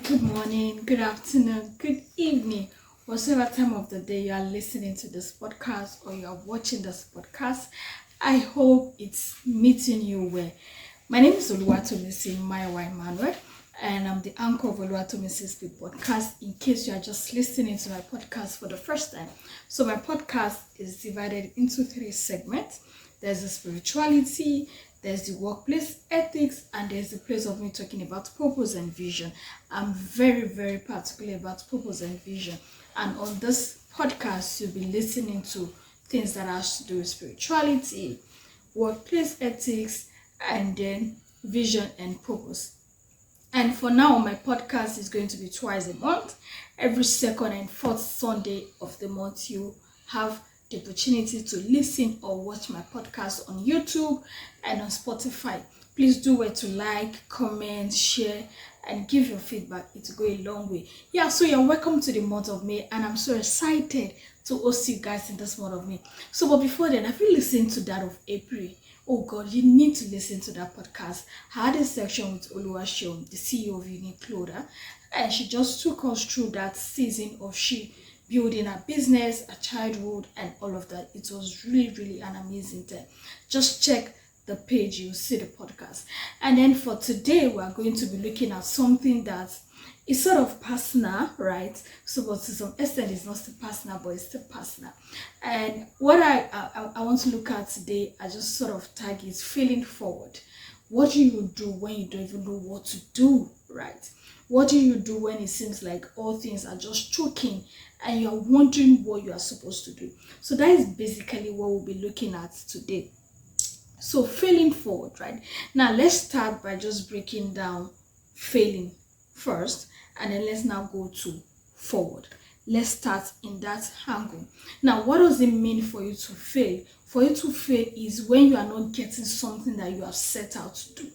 good morning, good afternoon, good evening, whatever time of the day you are listening to this podcast or you are watching this podcast. I hope it's meeting you well. My name is Oluwatomisin Mayowa-Emmanuel, and I'm the anchor of Oluwatomisin Speak Podcast. In case you are just listening to my podcast for the first time, so my podcast is divided into 3 segments. There's the spirituality, there's the workplace ethics, and there's the place of me talking about purpose and vision. I'm very, very particular about purpose and vision. And on this podcast, you'll be listening to things that has to do with spirituality, workplace ethics, and then vision and purpose. And for now, my podcast is going to be twice a month. Every second and fourth Sunday of the month, you have the opportunity to listen or watch my podcast on YouTube and on Spotify. Please do well to like, comment, share, and give your feedback. It will go a long way. So you're welcome to the month of May, and I'm so excited to host you guys in this month of May. But before then, have you listened to that of April? Oh God, you need to listen to that podcast. I had a section with Oluwatomisin, the CEO of Uniqlo, and she just took us through that season of she building a business, a childhood, and all of that. It was really, really an amazing time. Just check the page, you'll see the podcast. And then for today, we are going to be looking at something that is sort of personal, right? But to some extent, it's not still personal, but it's still personal. And what I want to look at today, I just sort of tag is failing forward. What do you do when you don't even know what to do, right? What do you do when it seems like all things are just choking and you're wondering what you are supposed to do? So that is basically what we'll be looking at today. So failing forward, right? Now let's start by just breaking down failing first, and then let's now go to forward. Let's start in that angle. Now, what does it mean for you to fail? For you to fail is when you are not getting something that you have set out to do.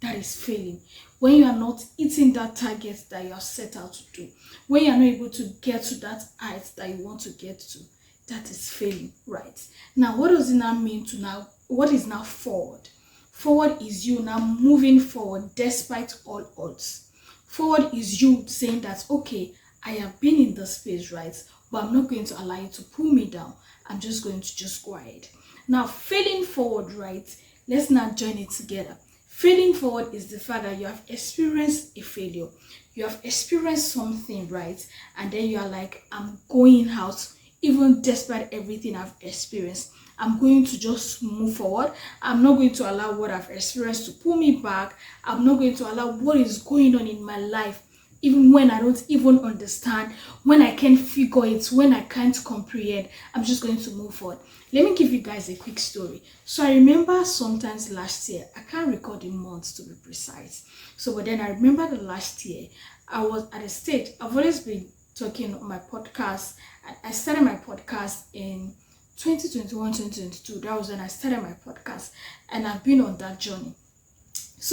That is failing. When you are not hitting that target that you have set out to do. When you are not able to get to that height that you want to get to. That is failing, right? Now, what does it now mean to now? What is now forward? Forward is you now moving forward despite all odds. Forward is you saying that, okay, I have been in this space, right? But I'm not going to allow you to pull me down. I'm just going to just go ahead. Now, failing forward, right? Let's now join it together. Failing forward is the fact that you have experienced a failure. You have experienced something, right? And then you are like, I'm going out, even despite everything I've experienced. I'm going to just move forward. I'm not going to allow what I've experienced to pull me back. I'm not going to allow what is going on in my life, even when I don't even understand, when I can't figure it, when I can't comprehend. I'm just going to move forward. Let me give you guys a quick story. So I remember sometimes last year, I can't recall the months to be precise. But then I remember the last year, I was at a stage. I've always been talking on my podcast. I started my podcast in 2021, 2022. That was when I started my podcast, and I've been on that journey.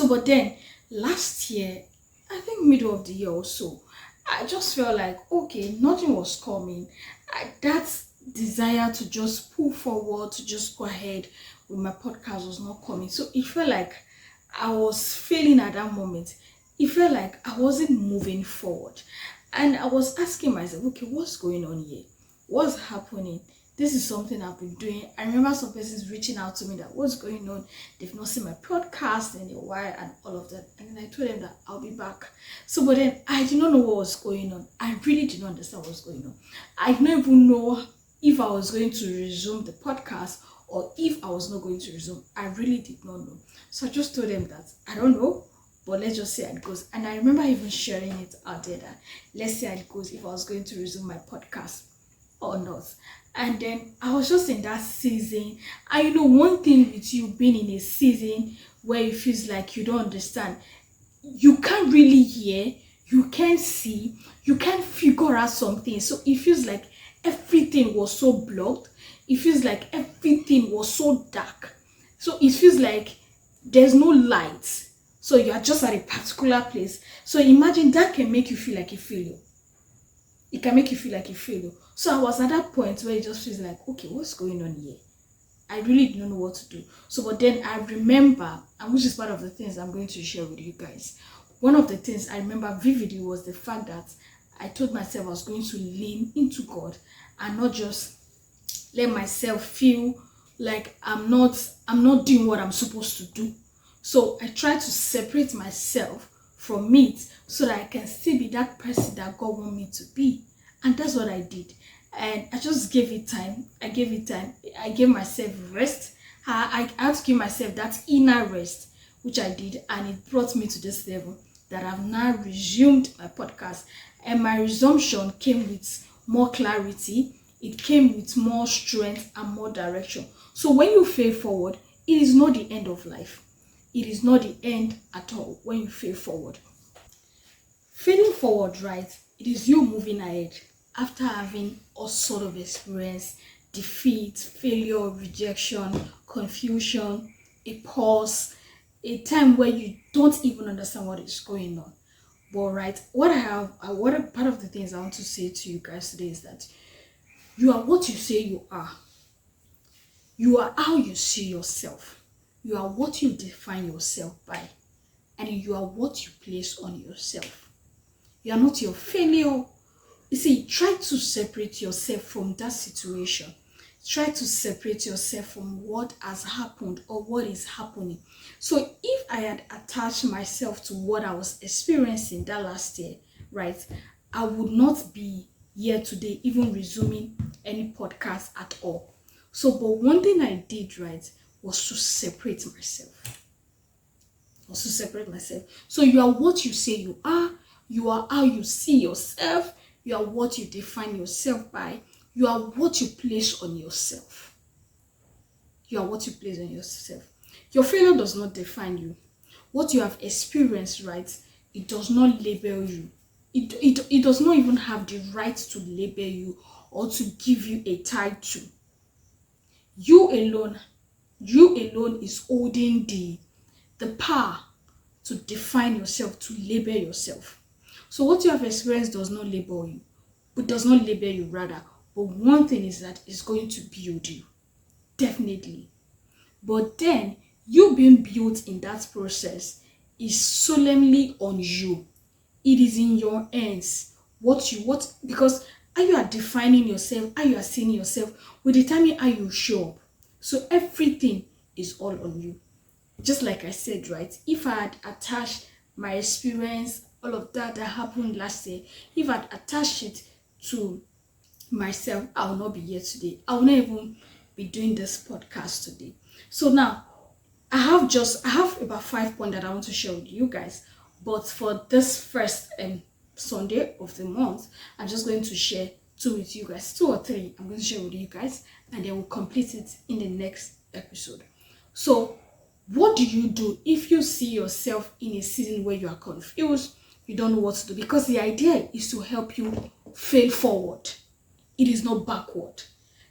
But then last year, I think middle of the year or so, I just felt like, okay, nothing was coming. That desire to just pull forward, to just go ahead with my podcast was not coming. So it felt like I was failing at that moment. It felt like I wasn't moving forward. And I was asking myself, okay, what's going on here? What's happening? This is something I've been doing. I remember some persons reaching out to me that what's going on? They've not seen my podcast in a while and all of that. And then I told them that I'll be back. But then I did not know what was going on. I really did not understand what was going on. I did not even know if I was going to resume the podcast or if I was not going to resume. I really did not know. So I just told them that I don't know, but let's just see how it goes. And I remember even sharing it out there that let's see how it goes if I was going to resume my podcast or not. And then I was just in that season. And one thing with you being in a season where it feels like you don't understand, you can't really hear, you can't see, you can't figure out something. So it feels like everything was so blocked. It feels like everything was so dark. So it feels like there's no light. So you are just at a particular place. So imagine that can make you feel like a failure. It can make you feel like a failure. So I was at that point where it just feels like, okay, what's going on here? I really didn't know what to do. But then I remember, and which is part of the things I'm going to share with you guys. one of the things I remember vividly was the fact that I told myself I was going to lean into God and not just let myself feel like I'm not doing what I'm supposed to do. So I try to separate myself from it so that I can still be that person that God wants me to be. And that's what I did. And I just gave it time. I gave myself rest. I had to give myself that inner rest, which I did, and it brought me to this level that I've now resumed my podcast. And my resumption came with more clarity. It came with more strength and more direction. So when you fail forward, it is not the end of life. It is not the end at all when you fail forward. Failing forward, right? It is you moving ahead after having all sort of experience, defeat, failure, rejection, confusion, a pause, a time where you don't even understand what is going on. But right, part of the things I want to say to you guys today is that you are what you say you are. You are how you see yourself. You are what you define yourself by. And you are what you place on yourself. You are not your failure. You see, try to separate yourself from that situation. Try to separate yourself from what has happened or what is happening. So if I had attached myself to what I was experiencing that last year, right, I would not be here today even resuming any podcast at all. So, but one thing I did, right, was to separate myself. So you are what you say you are. You are how you see yourself. You are what you define yourself by. You are what you place on yourself. You are what you place on yourself. Your failure does not define you. What you have experienced, right, it does not label you. It does not even have the right to label you or to give you a title. You alone is holding the power to define yourself, to label yourself. So what you have experienced does not label you. But one thing is that it's going to build you. Definitely. But then, you being built in that process is solemnly on you. It is in your hands. Because how you are defining yourself, how you are seeing yourself, will determine how you show up. So everything is all on you. Just like I said, right, if I had attached my experience, all of that happened last year, if I'd attached it to myself, I will not be here today. I will not even be doing this podcast today. So now, I have about 5 points that I want to share with you guys. But for this first Sunday of the month, I'm just going to share 2 with you guys. 2 or 3 I'm going to share with you guys, and then we'll complete it in the next episode. So what do you do if you see yourself in a season where you are confused, you don't know what to do? Because the idea is to help you fail forward. It is not backward.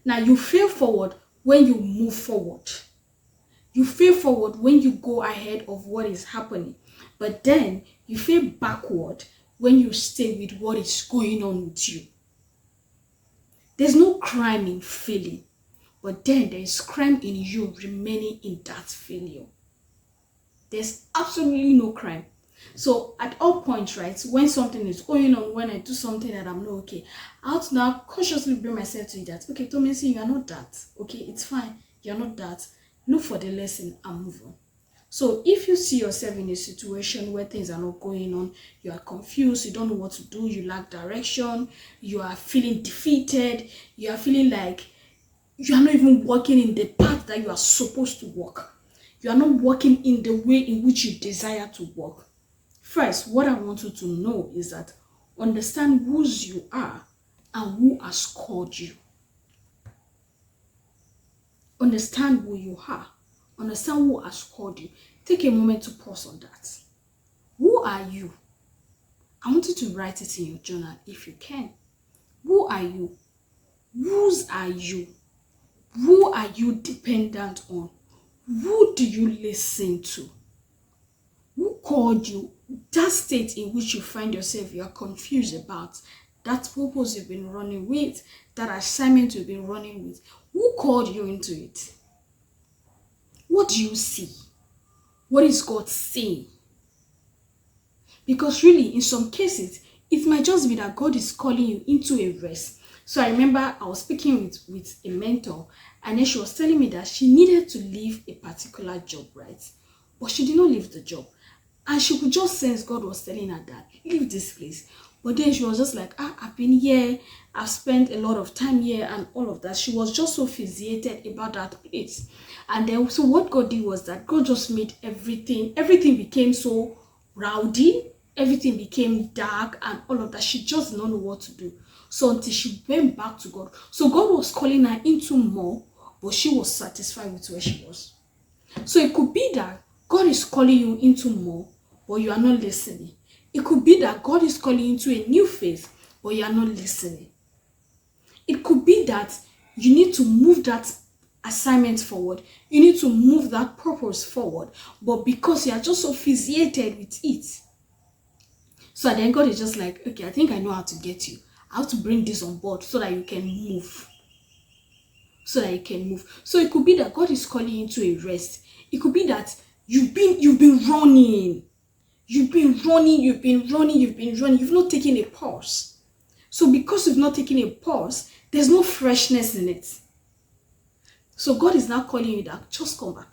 Now, you fail forward when you move forward. You fail forward when you go ahead of what is happening. But then you fail backward when you stay with what is going on with you. There's no crime in failing, but then there is crime in you remaining in that failure. There's absolutely no crime. So at all points, right, when something is going on, when I do something that I'm not okay, I have to now consciously bring myself to that. Okay, Tomisin, you are not that. Okay, it's fine. You're not that. Look for the lesson and move on. So if you see yourself in a situation where things are not going on, you are confused, you don't know what to do, you lack direction, you are feeling defeated, you are feeling like you are not even walking in the path that you are supposed to walk. You are not walking in the way in which you desire to walk. First, what I want you to know is that understand whose you are and who has called you. Understand who you are. Understand who has called you. Take a moment to pause on that. Who are you? I want you to write it in your journal if you can. Who are you? Whose are you? Who are you dependent on? Who do you listen to? Who called you? That state in which you find yourself, you are confused about, that purpose you've been running with, that assignment you've been running with. Who called you into it? What do you see? What is God saying? Because really, in some cases, it might just be that God is calling you into a rest. So I remember I was speaking with a mentor, and then she was telling me that she needed to leave a particular job, right? But she did not leave the job. And she could just sense God was telling her that, leave this place. But then she was just like, I've been here, I've spent a lot of time here and all of that. She was just so fixated about that place. And then, so what God did was that God just made everything became so rowdy, everything became dark and all of that. She just did not know what to do. So until she went back to God. So God was calling her into more, but she was satisfied with where she was. So it could be that God is calling you into more, but you are not listening. It could be that God is calling you into a new phase, but you are not listening. It could be that you need to move that assignment forward. You need to move that purpose forward. But because you are just so fixated with it. So then God is just like, okay, I think I know how to get you. I have to bring this on board so that you can move. So that you can move. So it could be that God is calling you into a rest. It could be that you've been running. You've been running. You've not taken a pause. So because you've not taken a pause, there's no freshness in it. So God is now calling you that, just come back.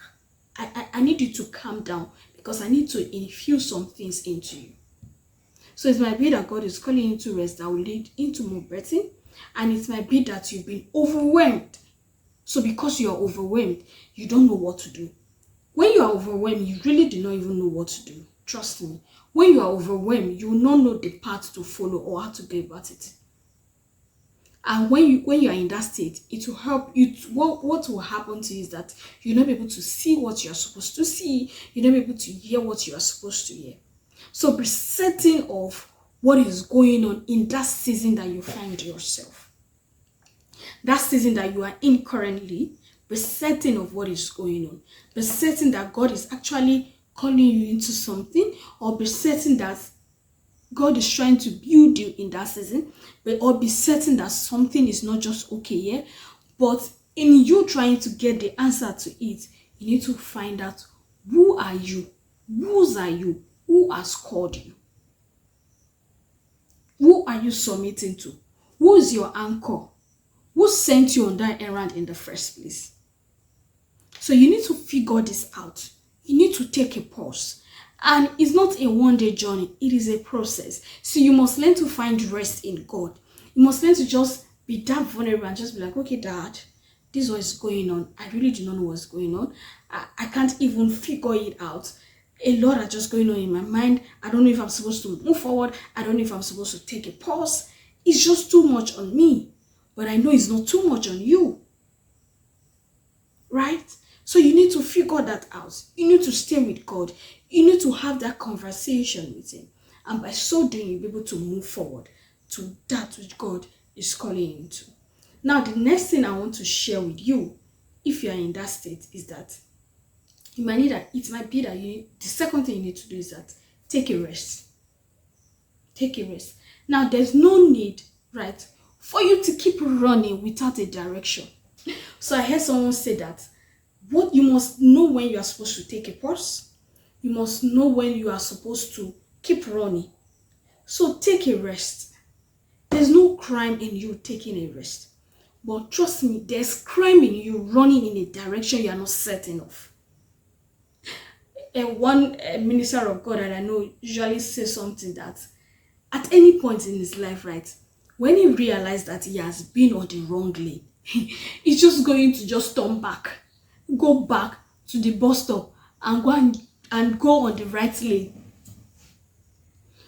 I need you to calm down because I need to infuse some things into you. So it might be that God is calling you to rest that will lead into more breathing. And it might be that you've been overwhelmed. So because you are overwhelmed, you don't know what to do. When you are overwhelmed, you really do not even know what to do. Trust me. When you are overwhelmed, you will not know the path to follow or how to go about it. And when you are in that state, it will help you. What will happen to you is that you'll not be able to see what you are supposed to see. You'll not be able to hear what you are supposed to hear. So be certain of what is going on in that season that you find yourself. That season that you are in currently, be certain of what is going on. Be certain that God is actually calling you into something, or be certain that God is trying to build you in that season, or be certain that something is not just okay here, but in you trying to get the answer to it, you need to find out, who are you? Whose are you? Who has called you? Who are you submitting to? Who is your anchor? Who sent you on that errand in the first place? So you need to figure this out. You need to take a pause. And it's not a one-day journey. It is a process. So you must learn to find rest in God. You must learn to just be that vulnerable and just be like, okay, Dad, this is what is going on. I really do not know what's going on. I can't even figure it out. A lot are just going on in my mind. I don't know if I'm supposed to move forward. I don't know if I'm supposed to take a pause. It's just too much on me. But I know it's not too much on you. Right? So you need to figure that out. You need to stay with God. You need to have that conversation with Him. And by so doing, you'll be able to move forward to that which God is calling you into. Now, the next thing I want to share with you, if you are in that state, is that you might need that. It might be that the second thing you need to do is that take a rest. Take a rest. Now, there's no need, right, for you to keep running without a direction. So I heard someone say that what you must know when you are supposed to take a pause. You must know when you are supposed to keep running. So take a rest. There's no crime in you taking a rest. But trust me, there's crime in you running in a direction you are not certain of. And one minister of God that I know usually says something that at any point in his life, right, when he realized that he has been on the wrong lane, he's just going to just turn back, go back to the bus stop and go on the right lane.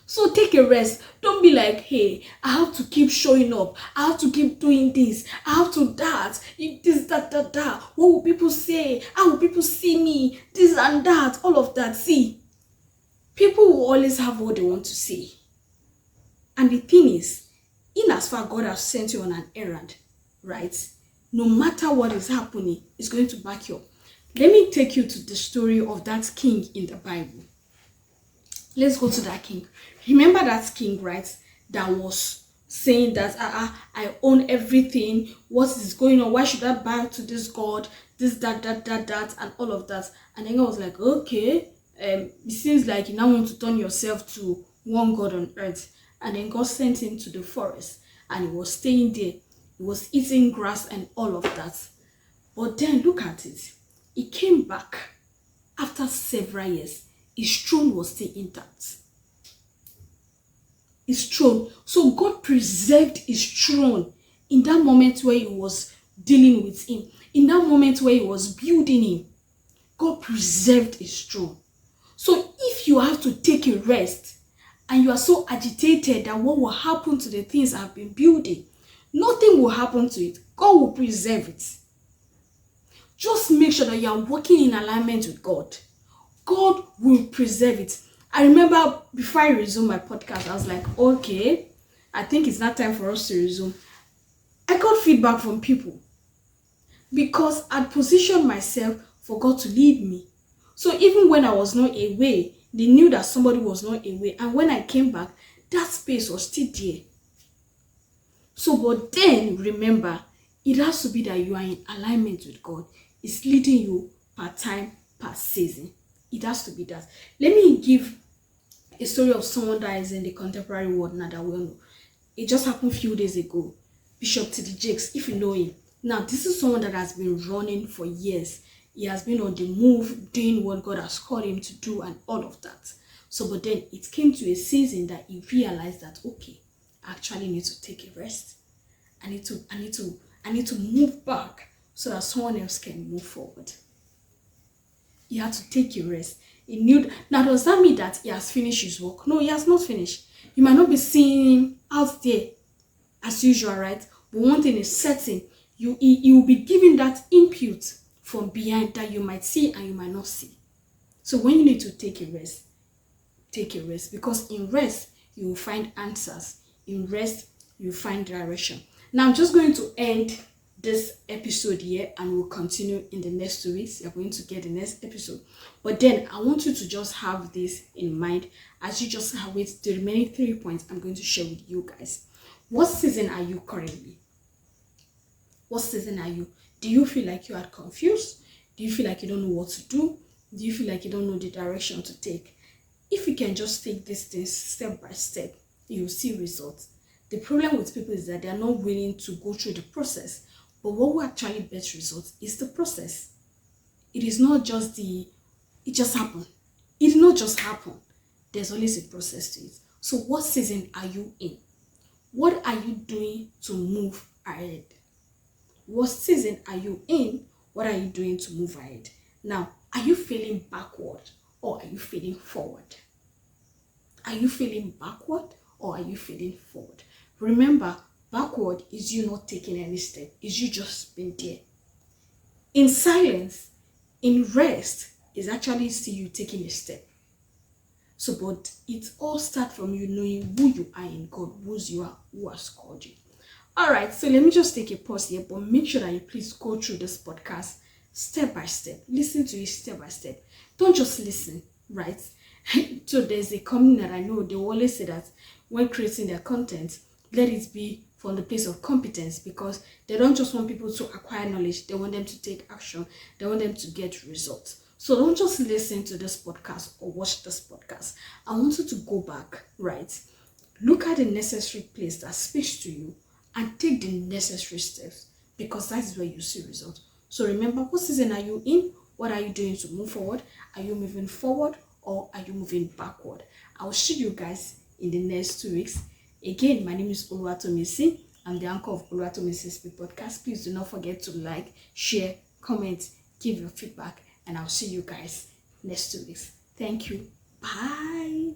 So take a rest. Don't be like, hey, I have to keep showing up. I have to keep doing this. I have to that. This, that. What will people say? How will people see me? This and that. All of that. See, people will always have what they want to say. And the thing is, in as far God has sent you on an errand, right? No matter what is happening, it's going to back you up. Let me take you to the story of that king in the Bible. Let's go to that king. Remember that king, right? That was saying that I own everything. What is going on? Why should I bow to this God? This, that, and all of that. And then I was like, okay, it seems like you now want to turn yourself to one God on earth. And then God sent him to the forest and he was staying there. He was eating grass and all of that. But then look at it. He came back after several years. His throne was still intact. His throne. So God preserved his throne in that moment where he was dealing with him. In that moment where he was building him. God preserved his throne. So if you have to take a rest and you are so agitated that what will happen to the things I've been building, nothing will happen to it. God will preserve it. Just make sure that you are working in alignment with God. God will preserve it. I remember before I resumed my podcast, I was like, okay, I think it's not time for us to resume. I got feedback from people because I'd positioned myself for God to lead me. So even when I was not away, they knew that somebody was not away. And when I came back, that space was still there. So, but then remember, it has to be that you are in alignment with God. It's leading you per time, per season. It has to be that. Let me give a story of someone that is in the contemporary world now that we all know. It just happened a few days ago. Bishop T.D. Jakes, if you know him. Now, this is someone that has been running for years. He has been on the move, doing what God has called him to do and all of that. So, but then it came to a season that he realized that, okay, I actually need to take a rest. I need to move back so that someone else can move forward. He had to take a rest. He knew. Now, does that mean that he has finished his work? No, he has not finished. You might not be seeing him out there as usual, right? But one thing is certain. You will be given that input from behind that you might see and you might not see. So when you need to take a rest, take a rest. Because in rest, you will find answers. In rest, you will find direction. Now, I'm just going to end this episode here and we'll continue in the next 2 weeks. You're going to get the next episode. But then I want you to just have this in mind as you just have with the remaining 3 points I'm going to share with you guys. What season are you currently? What season are you? Do you feel like you are confused? Do you feel like you don't know what to do? Do you feel like you don't know the direction to take? If you can just take these things step by step, you will see results. The problem with people is that they are not willing to go through the process. But what will actually best results is the process. It is not just it just happened. It did not just happen. There's always a process to it. So what season are you in? What are you doing to move ahead? What season are you in? What are you doing to move ahead? Now, are you feeling backward or are you feeling forward? Are you feeling backward or are you feeling forward? Remember, backward is you not taking any step. Is you just being there. In silence, in rest, is actually still you taking a step. So, but it all starts from you knowing who you are in God, who has called you. All right, so let me just take a pause here, but make sure that you please go through this podcast step by step. Listen to it step by step. Don't just listen, right? So there's a company that I know, they always say that when creating their content, let it be from the place of competence because they don't just want people to acquire knowledge. They want them to take action. They want them to get results. So don't just listen to this podcast or watch this podcast. I want you to go back, right? Look at the necessary place that speaks to you and take the necessary steps because that is where you see results. So remember, what season are you in? What are you doing to move forward? Are you moving forward or are you moving backward? I'll see you guys in the next 2 weeks. Again, my name is Oluwatomisin. I'm the anchor of Oluwatomisin Speak Podcast. Please do not forget to like, share, comment, give your feedback, and I'll see you guys next 2 weeks. Thank you. Bye.